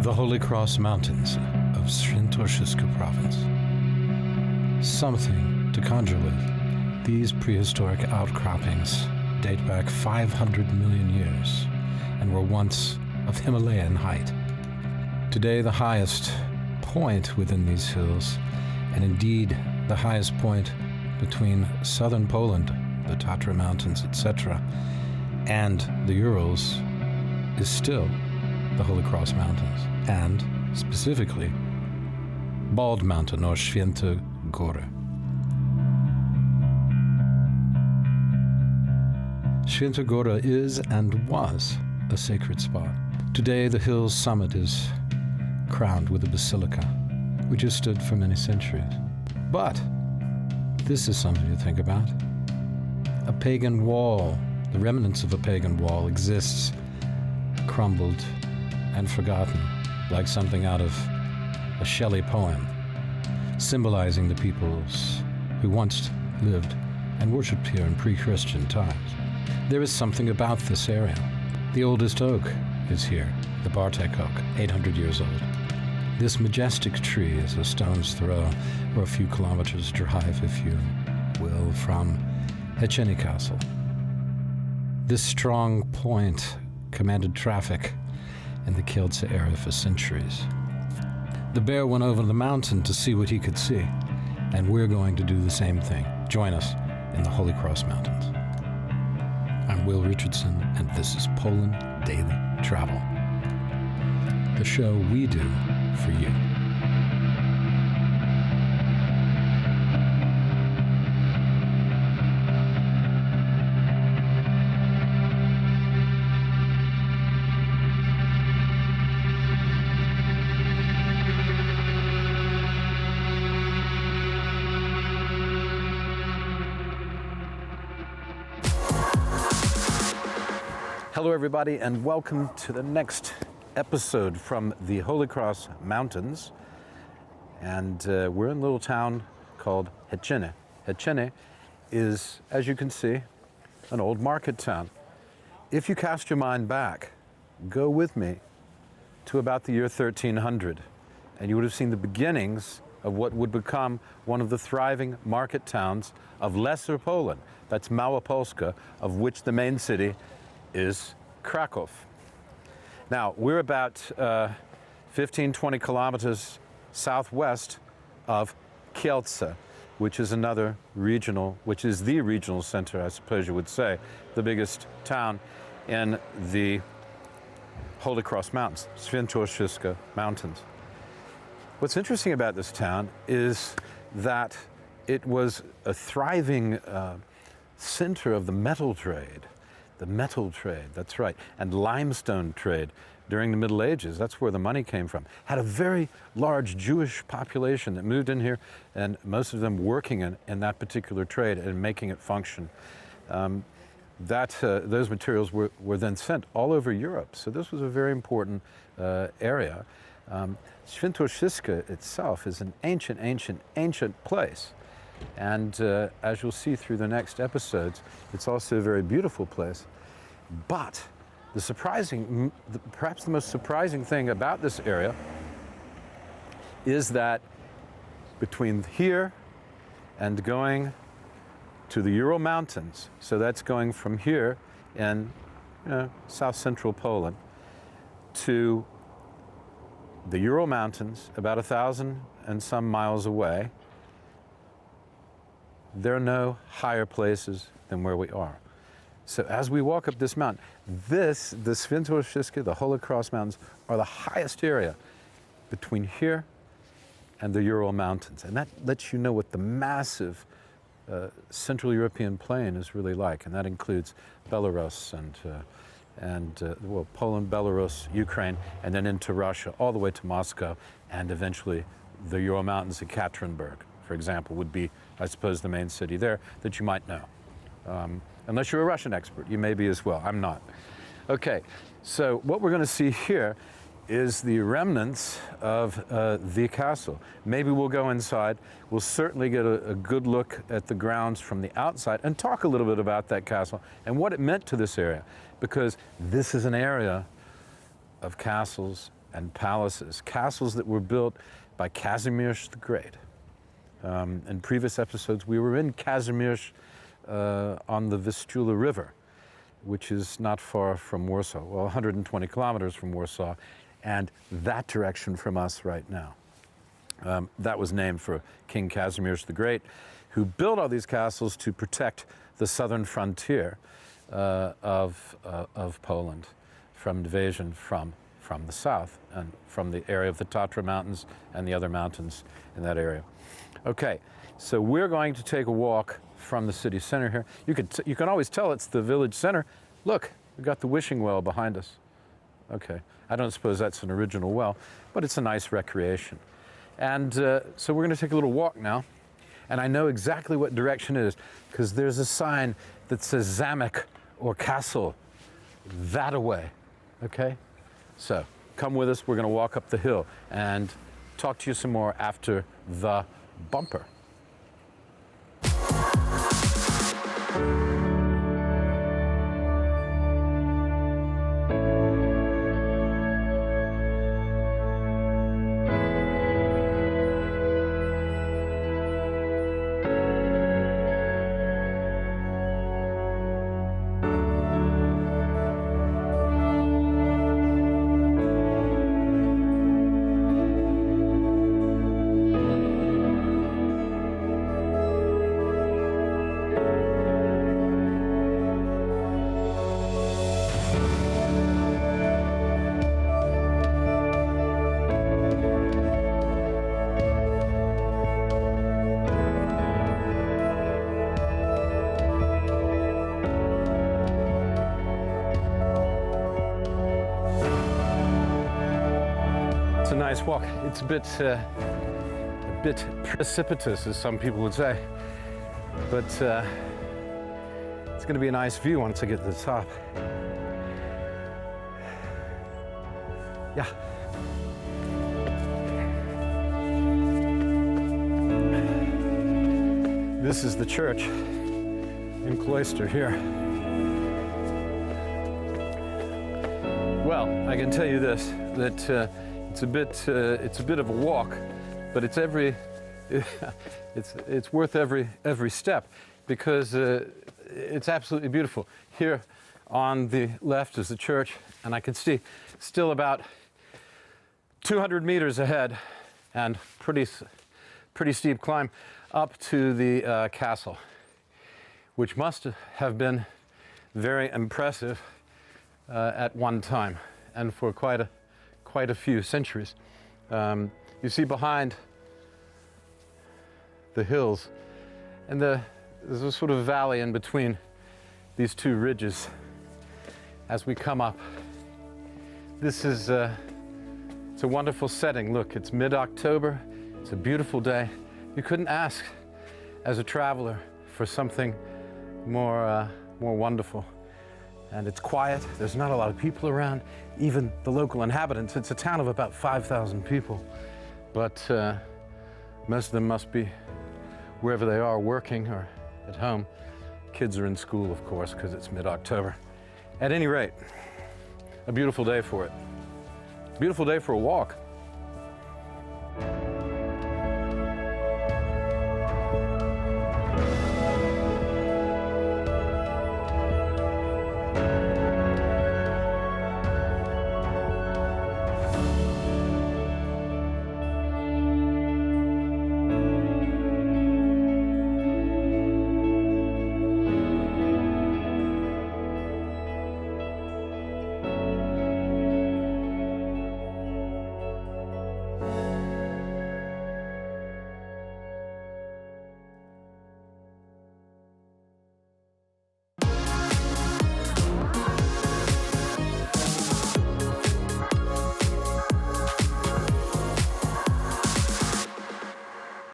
The Holy Cross Mountains of Świętokrzyska province. Something to conjure with. These prehistoric outcroppings date back 500 million years and were once of Himalayan height. Today, the highest point within these hills, and indeed the highest point between southern Poland, the Tatra Mountains, etc., and the Urals, is still the Holy Cross Mountains, and specifically Bald Mountain or Święte Góry. Święte Góry is and was a sacred spot. Today, the hill's summit is crowned with a basilica, which has stood for many centuries. But this is something to think about. A pagan wall, the remnants of a pagan wall, exists, crumbled and forgotten, like something out of a Shelley poem, symbolizing the peoples who once lived and worshipped here in pre-Christian times. There is something about this area. The oldest oak is here, the Bartek oak, 800 years old. This majestic tree is a stone's throw, or a few kilometers drive, if you will, from Chęciny Castle. This strong point commanded traffic in the Kielce area for centuries. The bear went over the mountain to see what he could see, and we're going to do the same thing. Join us in the Holy Cross Mountains. I'm Will Richardson, and this is Poland Daily Travel, the show we do for you. Hello, everybody, and welcome to the next episode from the Holy Cross Mountains. And we're in a little town called Chęciny. Chęciny is, as you can see, an old market town. If you cast your mind back, go with me to about the year 1300, and you would have seen the beginnings of what would become one of the thriving market towns of Lesser Poland. That's Małopolska, of which the main city is Kraków. Now, we're about 15-20 kilometers southwest of Kielce, which is the regional center, I suppose you would say, the biggest town in the Holy Cross Mountains, Świętokrzyska Mountains. What's interesting about this town is that it was a thriving center of the metal trade. The metal trade, that's right, and limestone trade during the Middle Ages. That's where the money came from. Had a very large Jewish population that moved in here, and most of them working in that particular trade and making it function. Those materials were then sent all over Europe. So this was a very important area. Świętokrzyska itself is an ancient place. And as you'll see through the next episodes, it's also a very beautiful place. But perhaps the most surprising thing about this area is that between here and going to the Ural Mountains, so that's going from here in south central Poland to the Ural Mountains, about 1,000 and some miles away, there are no higher places than where we are. So as we walk up this mountain, the Świętokrzyska, the Holy Cross Mountains, are the highest area between here and the Ural Mountains. And that lets you know what the massive Central European plain is really like. And that includes Belarus and Poland, Belarus, Ukraine, and then into Russia, all the way to Moscow, and eventually the Ural Mountains at Katerinburg, for example, would be, I suppose, the main city there that you might know. Unless you're a Russian expert, you may be as well. I'm not. Okay, so what we're going to see here is the remnants of the castle. Maybe we'll go inside. We'll certainly get a good look at the grounds from the outside and talk a little bit about that castle and what it meant to this area, because this is an area of castles and palaces, castles that were built by Casimir the Great. In previous episodes, we were in Casimir on the Vistula River, which is not far from Warsaw, well, 120 kilometers from Warsaw, and that direction from us right now. That was named for King Casimir the Great, who built all these castles to protect the southern frontier of Poland from invasion from the south and from the area of the Tatra Mountains and the other mountains in that area. Okay, so we're going to take a walk from the city center here. You can always tell it's the village center. Look, we've got the wishing well behind us. Okay, I don't suppose that's an original well, but it's a nice recreation. And so we're going to take a little walk now. And I know exactly what direction it is, because there's a sign that says Zamek, or castle, that away. Okay? So come with us. We're going to walk up the hill and talk to you some more after the bumper. It's a nice walk. It's a bit precipitous, as some people would say, but it's going to be a nice view once I get to the top. Yeah. This is the church in cloister here. Well, I can tell you this, that it's a bit of a walk, but it's worth every step, because it's absolutely beautiful. Here on the left is the church, and I can see still about 200 meters ahead, and pretty steep climb up to the castle, which must have been very impressive at one time, and for quite a few centuries. You see behind the hills, and there's a sort of valley in between these two ridges as we come up. This is it's a wonderful setting. Look, it's mid-October. It's a beautiful day. You couldn't ask, as a traveler, for something more wonderful. And it's quiet. There's not a lot of people around, even the local inhabitants. It's a town of about 5,000 people, but most of them must be wherever they are, working or at home. Kids are in school, of course, because it's mid-October. At any rate, a beautiful day for it. Beautiful day for a walk.